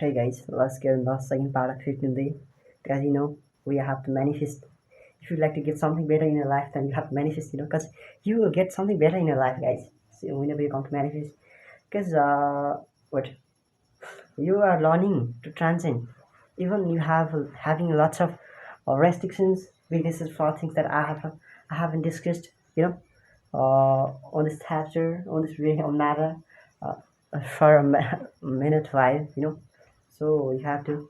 Hey guys, let's get in the second part of 15 day. As you know, we have to manifest. If you'd like to get something better in your life, then you have to manifest, because you will get something better in your life, guys. So whenever you come to manifest, because what you are learning to transcend. Even you have having lots of restrictions, weaknesses for things that I haven't discussed, on this chapter, on this way on matter, uh, for minute while, So you have to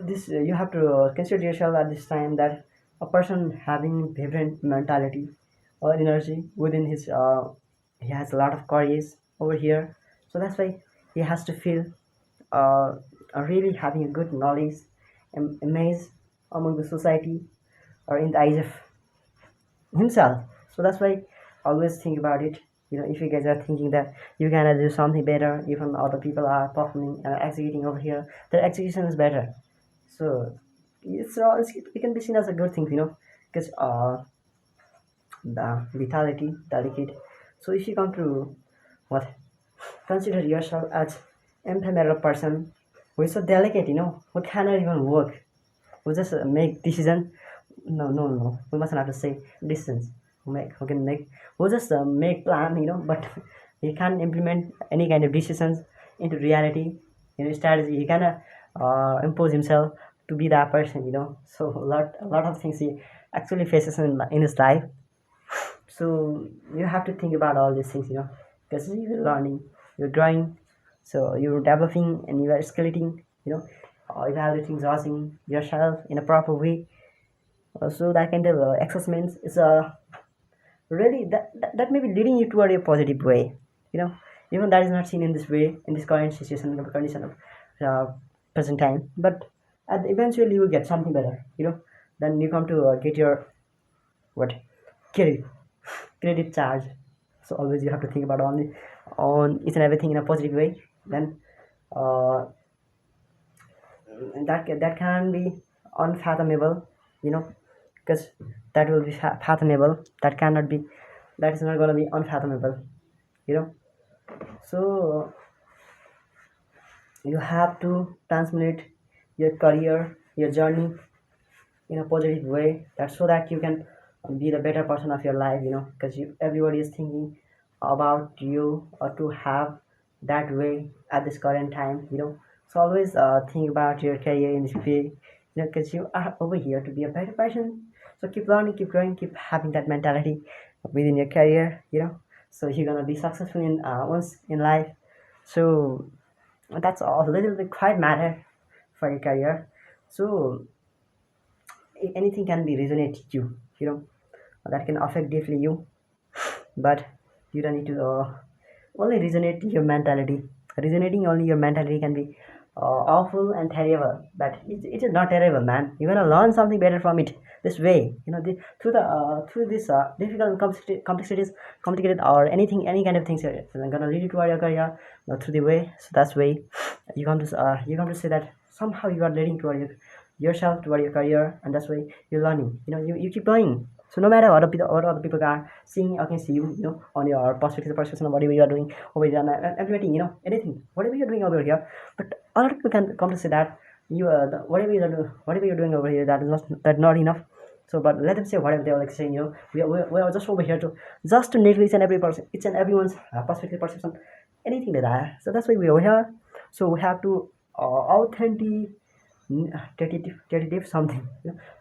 this you have to consider yourself at this time that a person having vibrant mentality or energy within his he has a lot of courage over here, so that's why he has to feel uh, really having a good knowledge and image among the society or in the eyes of himself. So that's why always think about it. If you guys are thinking that you gonna do something better, even other people are performing and executing over here, their execution is better. So it can be seen as a good thing, because the vitality, delicate. So if you come to what consider yourself as ephemeral person who is so delicate, who cannot even work, who just make decision. No, no, no. We mustn't have to say decisions. Who can make, who just make plan, but he can't implement any kind of decisions into reality. Strategy. He cannot impose himself to be that person. So a lot of things he actually faces in his life. So you have to think about all these things, because you're learning, you're growing, so you're developing and you are escalating, evaluating, judging yourself in a proper way. So that kind of assessments is really that may be leading you toward a positive way, you know even that is not seen in this way, in this current situation, the condition of uh, present time, but eventually you will get something better, then you come to get your what credit credit charge. So always you have to think about on each and everything in a positive way. Then uh, that can be unfathomable, because that will be fathomable. That cannot be. That is not going to be unfathomable. You know. So you have to transmit your career, your journey in a positive way. That's so that you can be the better person of your life. Because everybody is thinking about you or to have that way at this current time. So always think about your career in this way. Because you are over here to be a better person. So keep learning, keep growing, keep having that mentality within your career. So you're gonna be successful in once in life. So that's all a little bit quite matter for your career. So anything can be resonate you, that can affect deeply you, but you don't need to only resonate your mentality. Resonating only your mentality can be awful and terrible, but it is not terrible, man. You're gonna learn something better from it this way, through this difficult and complicated or anything, any kind of things, I'm gonna lead you to your career, through the way. So that's way you come to say that somehow you are leading toward yourself toward your career, and that's why you're learning. You keep learning. So no matter what other people are seeing against you, on your perspective of whatever you are doing over here, and everything, anything, whatever you're doing over here, but a lot of people can come to say that whatever you're doing over here, that not enough. So, but let them say whatever they're like saying. We are just over here to just to nail each and everyone's perspective, perception, anything like that. So that's why we are here. So we have to authentic something.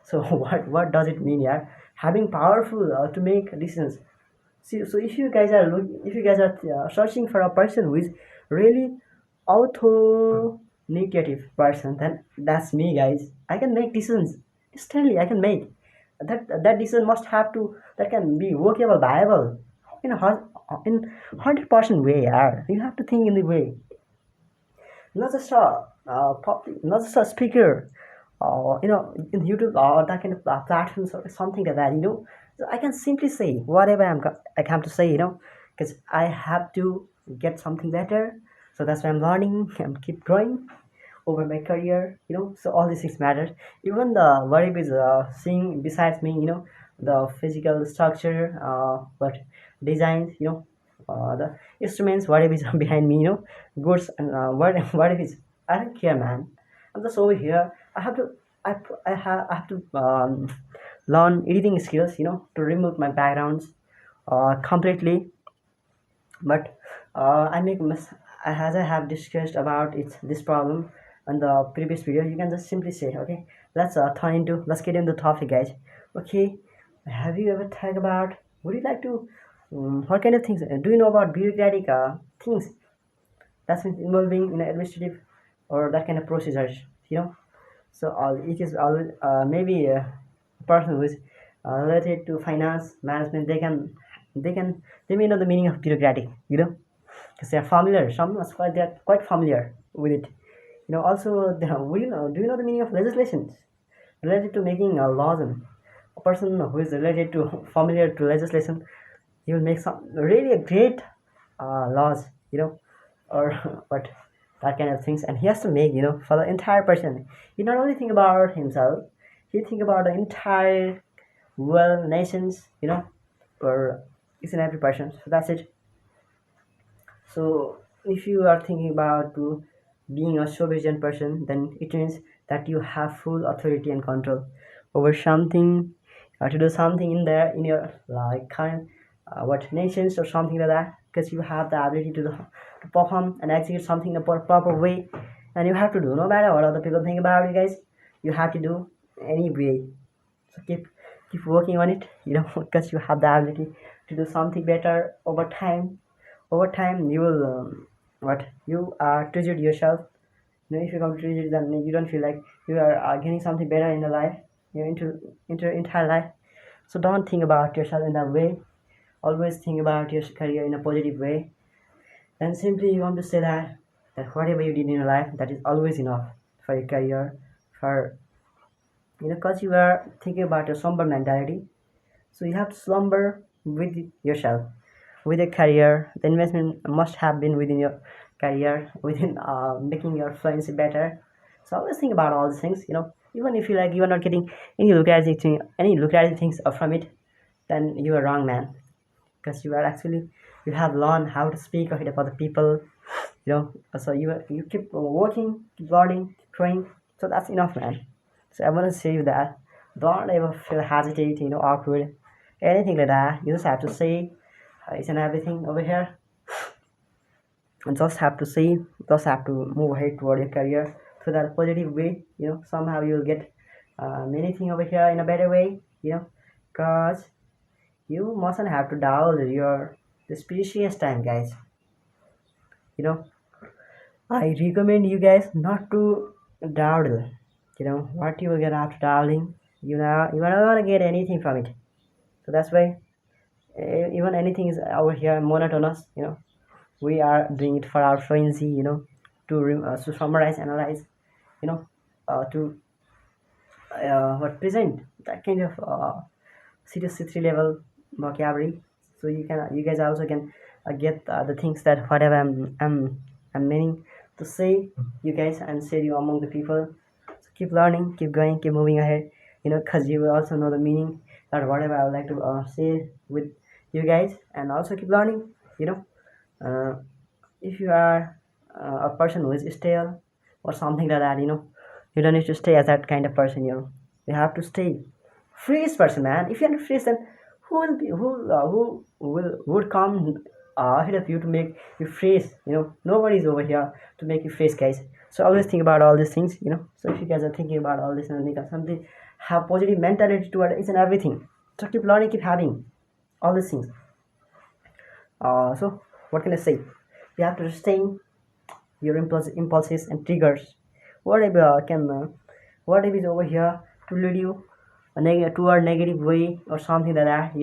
So what does it mean? Yeah, having powerful to make decisions. See, so if you guys are searching for a person who is really auto negative person, then that's me, guys. I can make decisions instantly. I can make that decision must have to that can be workable, viable in in 100% way. Yeah, you have to think in the way, not just not just a speaker, in YouTube or that kind of platforms or something like that. So I can simply say whatever I come to say, because I have to get something better. So that's why I'm learning and keep growing over my career. So all these things matter. Even the variable is seeing besides me, the physical structure, but designs, the instruments, whatever is behind me, goods, and what if it's I don't care, man. I'm just over here. I have to learn editing skills, to remove my backgrounds completely. But I make as I have discussed about it this problem on the previous video. You can just simply say, okay, let's get into the topic, guys. Okay, have you ever thought about, would you like to what kind of things do you know about bureaucratic things that's involving in administrative or that kind of procedures, so it is always maybe a person who is related to finance management. They may know the meaning of bureaucratic, because they are familiar. Some are quite, they are quite familiar with it. Also, do you know the meaning of legislations related to making laws? And a person who is related to familiar to legislation, he will make some really a great laws, or what that kind of things, and he has to make, for the entire person. He not only think about himself, he think about the entire world, nations, for each and every person. So that's it. So if you are thinking about to being a sovereign person, then it means that you have full authority and control over something, to do something in there in your like kind what nations or something like that, because you have the ability to perform and execute something in a proper way, and you have to do no matter what other people think about you guys. You have to do anyway. So keep working on it, because you have the ability to do something better over time. Over time you will what you are treasured yourself. If you come to treasure, then you don't feel like you are getting something better in the life, into your entire life. So don't think about yourself in that way. Always think about your career in a positive way, and simply you want to say that whatever you did in your life, that is always enough for your career. For because you are thinking about your somber mentality, so you have to slumber with yourself, with your career. The investment must have been within your career, within making your fluency better. So always think about all these things. Even if you like you are not getting any lucrative things from it, then you are wrong, man. Because you have learned how to speak ahead of other people. So you keep working, keep learning, keep trying. So that's enough, man. So I want to say that don't ever feel hesitate, awkward, anything like that. You just have to say each and everything over here, and just have to say, just have to move ahead toward your career through that positive way. Somehow you'll get many things over here in a better way. Cause you mustn't have to doubt your this precious time, guys. You know, I recommend you guys not to dawdle. What you will get after dawdling, you are not gonna get anything from it. So that's why even anything is over here monotonous. We are doing it for our fluency. To summarize, analyze. To what present that kind of C2C3 level vocabulary. So you guys also can get the things that whatever I'm meaning to say you guys, and say you among the people. So keep learning, keep going, keep moving ahead. Because you will also know the meaning that whatever I would like to say with you guys, and also keep learning. You know, uh, if you are a person who is stale or something like that, you don't need to stay as that kind of person. You have to stay freeze person, man. If you're not freeze, then who will would come ahead of you to make you freeze? Nobody's over here to make you freeze, guys. So always think about all these things. So if you guys are thinking about all this and think of something, have positive mentality toward each and everything. So keep learning, keep having all these things. So what can I say? You have to restrain your impulses and triggers. Whatever is over here to lead you toward negative way or something like that.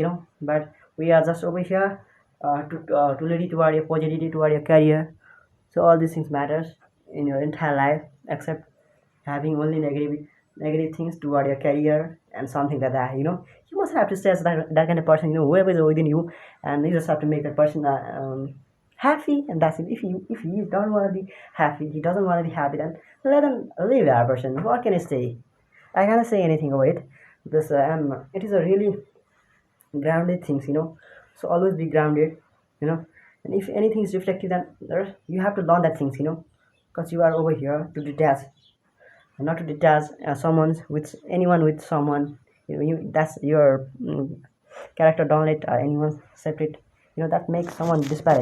But we are just over here to lead you toward your positivity, toward your career. So all these things matters in your entire life, except having only negative things toward your career and something like that. You must have to stay as that kind of person. Whoever is within you, and you just have to make that person happy, and that's it. If he don't want to be happy, he doesn't want to be happy, then let him leave that person. What can I say? I cannot say anything over it, because it is a really grounded things. So always be grounded. And if anything is reflective, then you have to learn that things. because you are over here to detach, not to detach someone with anyone with someone. That's your character. Don't let anyone separate. That makes someone disparate.